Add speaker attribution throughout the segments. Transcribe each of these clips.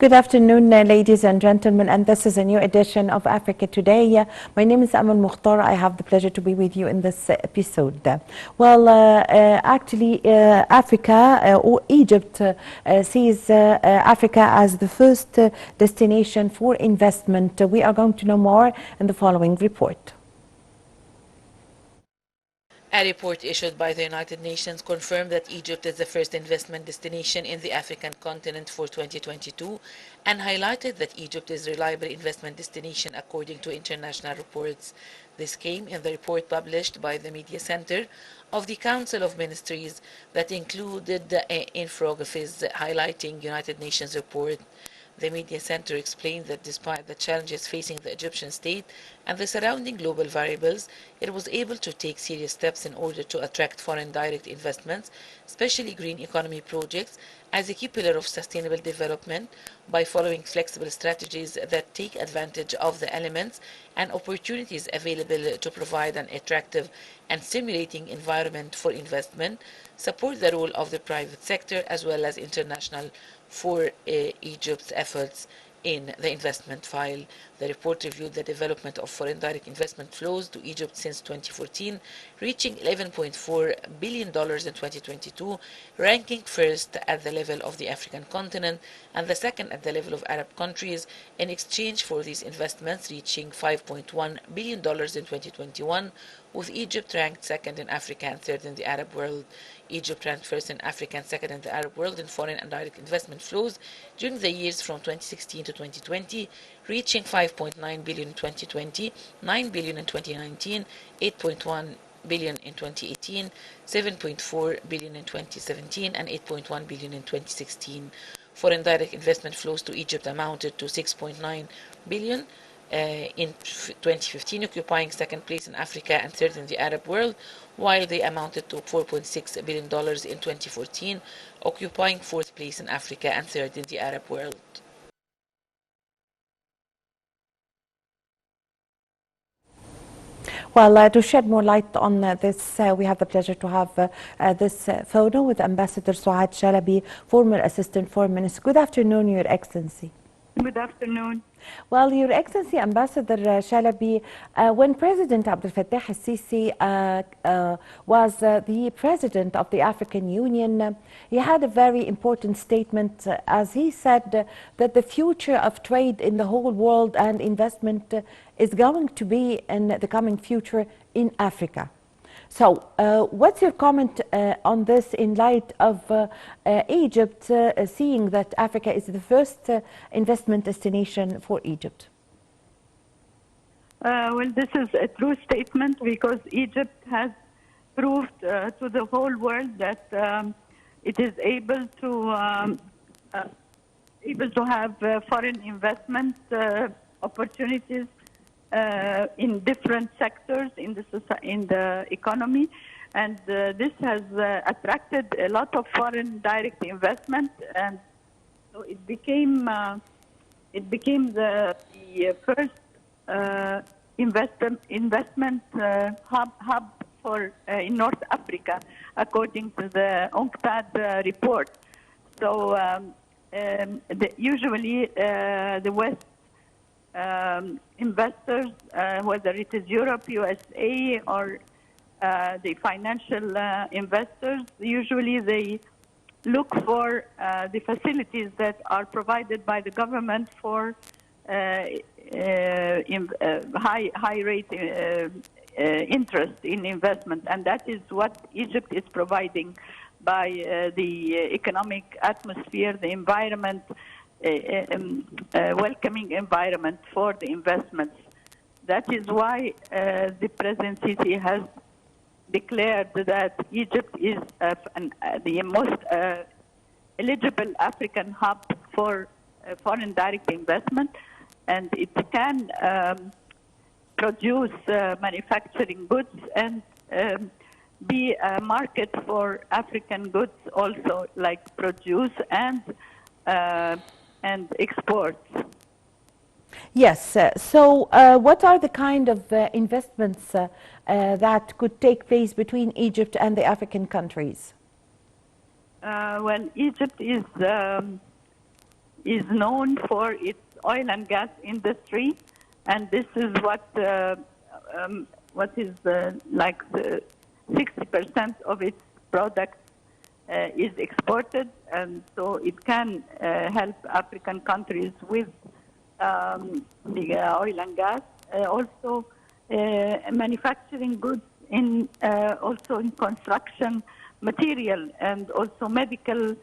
Speaker 1: Good afternoon, ladies and gentlemen, and this is a new edition of Africa Today. My name is Amal Mukhtar. I have the pleasure to be with you in this episode. Africa or Egypt sees Africa as the first destination for investment. We are going to know more in the following report.
Speaker 2: A report issued by the United Nations confirmed that Egypt is the first investment destination in the African continent for 2022 and highlighted that Egypt is a reliable investment destination according to international reports. This came in the report published by the Media Center of the Council of Ministries that included the infographics highlighting United Nations report. The Media Center explained that despite the challenges facing the Egyptian state and the surrounding global variables, it was able to take serious steps in order to attract foreign direct investments, especially green economy projects, as a key pillar of sustainable development by following flexible strategies that take advantage of the elements and opportunities available to provide an attractive and stimulating environment for investment, support the role of the private sector as well as international for Egypt's efforts in the investment file. The report reviewed the development of foreign direct investment flows to Egypt since 2014, reaching $11.4 billion in 2022, ranking first at the level of the African continent and the second at the level of Arab countries, in exchange for these investments reaching $5.1 billion in 2021, with Egypt ranked second in Africa and third in the Arab world. Egypt ranked first in Africa and second in the Arab world in foreign and direct investment flows during the years from 2016 to 2020, reaching $5.9 billion in 2020, $9 billion in 2019, $8.1 billion in 2018, $7.4 billion in 2017, and $8.1 billion in 2016. Foreign direct investment flows to Egypt amounted to $6.9 billion in 2015, occupying second place in Africa and third in the Arab world, while they amounted to $4.6 billion in 2014, occupying fourth place in Africa and third in the Arab world.
Speaker 1: Well, to shed more light on this, we have the pleasure to have this photo with Ambassador Suad Chalabi, former Assistant Foreign Minister. Good afternoon, Your Excellency.
Speaker 3: Good afternoon.
Speaker 1: Well, Your Excellency, Ambassador Chalabi, when President Abdel Fattah al-Sisi was the President of the African Union, he had a very important statement as he said that the future of trade in the whole world and investment is going to be in the coming future in Africa. So, what's your comment on this in light of Egypt seeing that Africa is the first investment destination for Egypt?
Speaker 3: Well, this is a true statement because Egypt has proved to the whole world that it is able to have foreign investment opportunities in different sectors in the economy, and this has attracted a lot of foreign direct investment, and so it became the first investment hub for in North Africa, according to the UNCTAD report. So usually the West investors, whether it is Europe, USA, or the financial investors, usually they look for the facilities that are provided by the government for high rate interest in investment, and that is what Egypt is providing by the economic atmosphere, the environment, welcoming environment for the investments. That is why the President Sisi has declared that Egypt is the most eligible African hub for foreign direct investment, and it can produce manufacturing goods and be a market for African goods also, like produce and exports.
Speaker 1: Yes. So what are the kind of investments that could take place between Egypt and the African countries?
Speaker 3: Well, Egypt is is known for its oil and gas industry, and this is what is like 60% of its product is exported, and so it can help African countries with the oil and gas. Also, manufacturing goods also in construction material, and also medical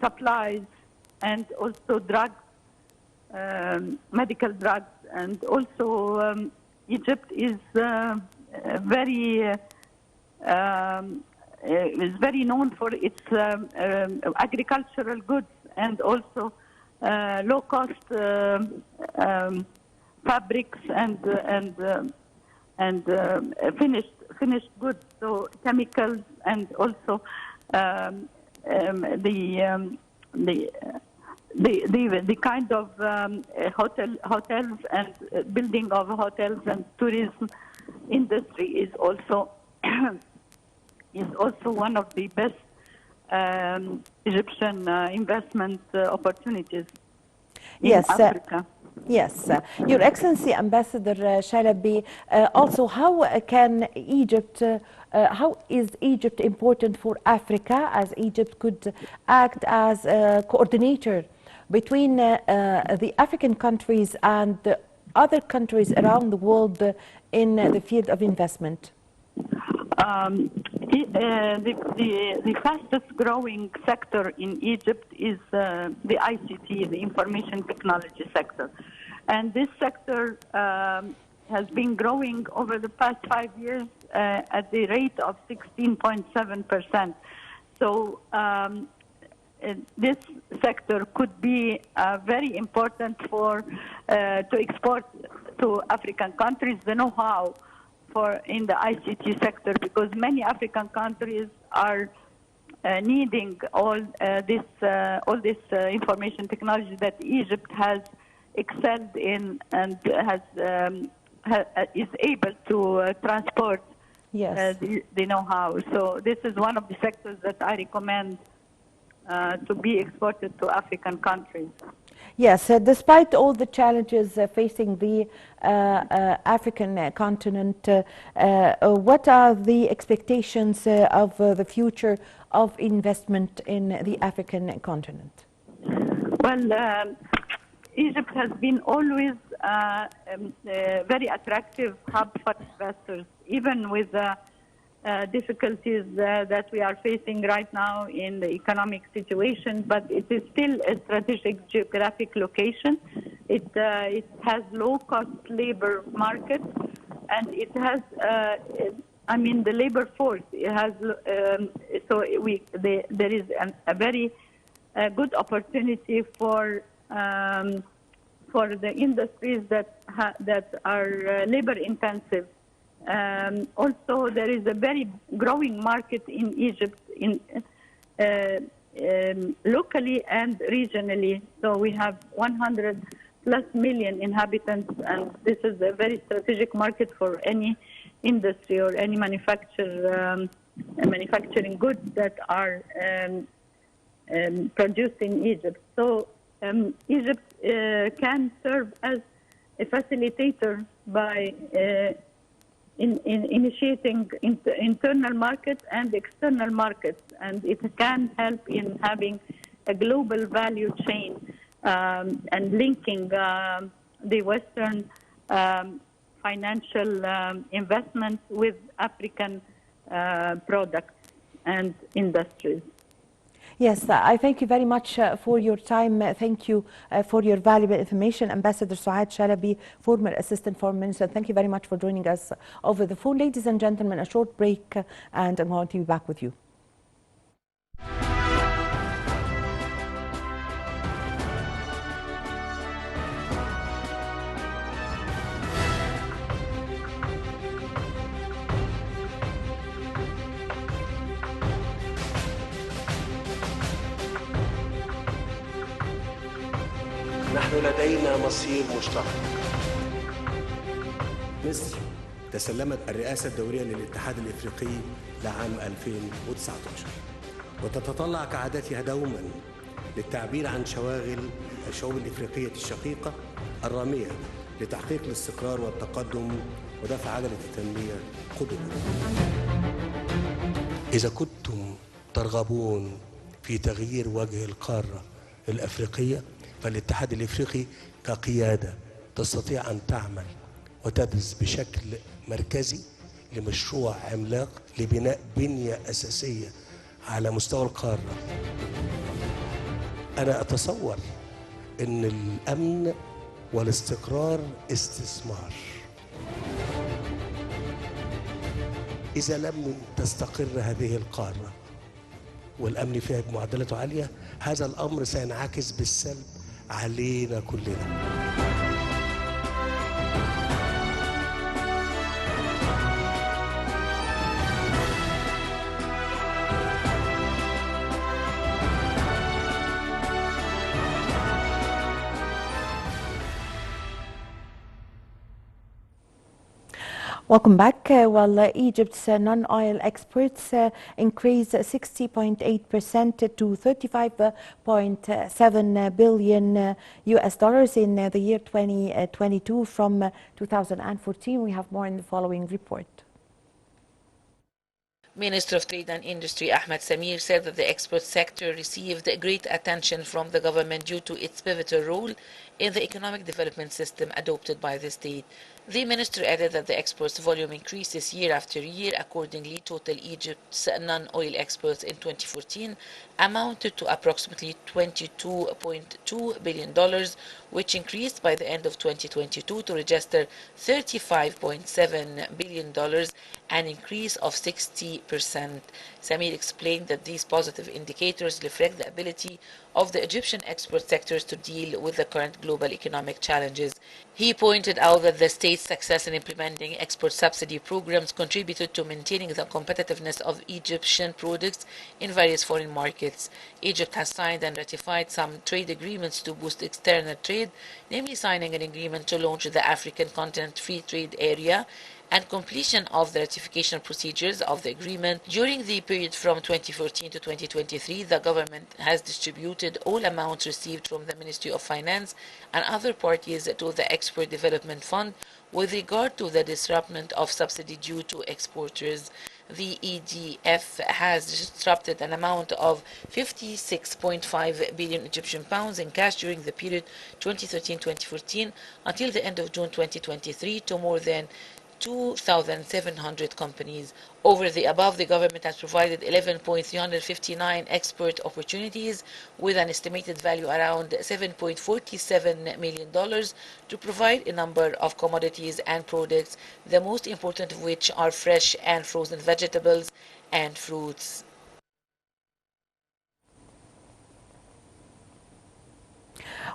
Speaker 3: supplies, and also drugs, medical drugs, and also Egypt is very known for its agricultural goods, and also low-cost fabrics and finished goods, so chemicals, and also the kind of hotels and building of hotels and tourism industry is also one of the best Egyptian investment opportunities in Africa.
Speaker 1: Yes, Your Excellency, Ambassador Chalabi, also how is Egypt important for Africa, as Egypt could act as a coordinator between the African countries and the other countries around the world in the field of investment?
Speaker 3: The fastest growing sector in Egypt is the ICT, the information technology sector. And this sector has been growing over the past 5 years at the rate of 16.7%. So this sector could be very important to export to African countries the know-how in the ICT sector, because many African countries are needing all this information technology that Egypt has excelled in and is able to transport the know-how. So this is one of the sectors that I recommend to be exported to African countries.
Speaker 1: Yes, despite all the challenges facing the African continent, what are the expectations of the future of investment in the African continent?
Speaker 3: Well, Egypt has been always a very attractive hub for investors, even with the difficulties that we are facing right now in the economic situation, but it is still a strategic geographic location. It has low-cost labor market, and it has, the labor force. It has there is a very good opportunity for the industries that are labor intensive. Also, there is a very growing market in Egypt, locally and regionally. So we have 100+ million inhabitants, and this is a very strategic market for any industry or any manufacturing goods that are produced in Egypt. So Egypt can serve as a facilitator by initiating internal markets and external markets, and it can help in having a global value chain and linking the Western financial investment with African products and industries.
Speaker 1: Yes, I thank you very much for your time. Thank you for your valuable information. Ambassador Suad Chalabi, former Assistant Foreign Minister, thank you very much for joining us over the phone. Ladies and gentlemen, a short break, and I'm going to be back with you.
Speaker 4: نحن لدينا مصير مشترك.
Speaker 5: مصر تسلمت الرئاسة الدورية للاتحاد الإفريقي لعام 2019 وتتطلع كعادتها دوما للتعبير عن شواغل الشعوب الإفريقية الشقيقة الرامية لتحقيق الاستقرار والتقدم ودفع عجلة التنمية قدما. إذا كنتم ترغبون في تغيير وجه القارة الأفريقية، فالاتحاد الإفريقي كقيادة تستطيع أن تعمل وتدرس بشكل مركزي لمشروع عملاق لبناء بنية أساسية على مستوى القارة. أنا أتصور أن الأمن والاستقرار استثمار. إذا لم تستقر هذه القارة والأمن فيها بمعدلاته عالية، هذا الأمر سينعكس بالسلب علينا كلنا.
Speaker 1: Welcome back. Well, Egypt's non-oil exports increased 60.8% to 35.7 billion US dollars in the year 2022 from 2014. We have more in the following report.
Speaker 2: Minister of Trade and Industry Ahmed Samir said that the export sector received great attention from the government due to its pivotal role in the economic development system adopted by the state. The minister added that the exports volume increases year after year. Accordingly, total Egypt's non-oil exports in 2014 amounted to approximately $22.2 billion, which increased by the end of 2022 to register $35.7 billion, an increase of 60%. Samir explained that these positive indicators reflect the ability of the Egyptian export sectors to deal with the current global economic challenges. He pointed out that the state's success in implementing export subsidy programs contributed to maintaining the competitiveness of Egyptian products in various foreign markets. Egypt has signed and ratified some trade agreements to boost external trade, namely signing an agreement to launch the African Continent Free Trade Area and completion of the ratification procedures of the agreement. During the period from 2014 to 2023, the government has distributed all amounts received from the Ministry of Finance and other parties to the Export Development Fund with regard to the disruption of subsidy due to exporters. The EDF has disrupted an amount of 56.5 billion Egyptian pounds in cash during the period 2013-2014 until the end of June 2023 to more than 2,700 companies. Over the above, the government has provided 11.359 export opportunities with an estimated value around $7.47 million to provide a number of commodities and products, the most important of which are fresh and frozen vegetables and fruits.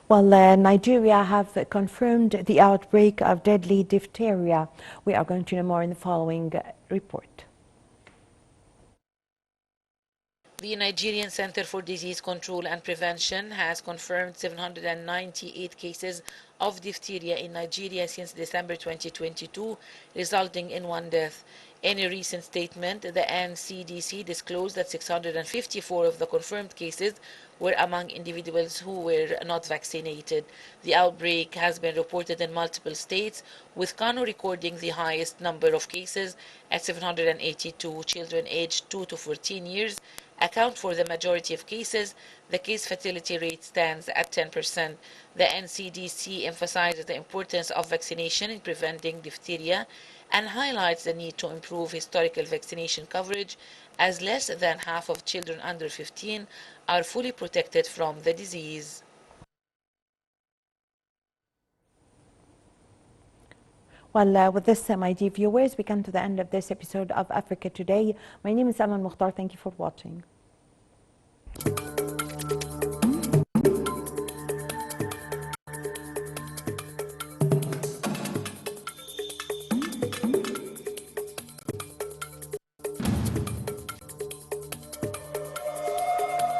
Speaker 1: Well, Nigeria have confirmed the outbreak of deadly diphtheria. We are going to know more in the following report.
Speaker 2: The Nigerian Center for Disease Control and Prevention has confirmed 798 cases of diphtheria in Nigeria since December 2022, resulting in 1 death. In a recent statement, the NCDC disclosed that 654 of the confirmed cases were among individuals who were not vaccinated. The outbreak has been reported in multiple states, with Kano recording the highest number of cases at 782. Children aged 2 to 14 years account for the majority of cases. The case fatality rate stands at 10%. The NCDC emphasizes the importance of vaccination in preventing diphtheria and highlights the need to improve historical vaccination coverage, as less than half of children under 15 are fully protected from the disease.
Speaker 1: Well, with this, my dear viewers, we come to the end of this episode of Africa Today. My name is Amal Mukhtar. Thank you for watching.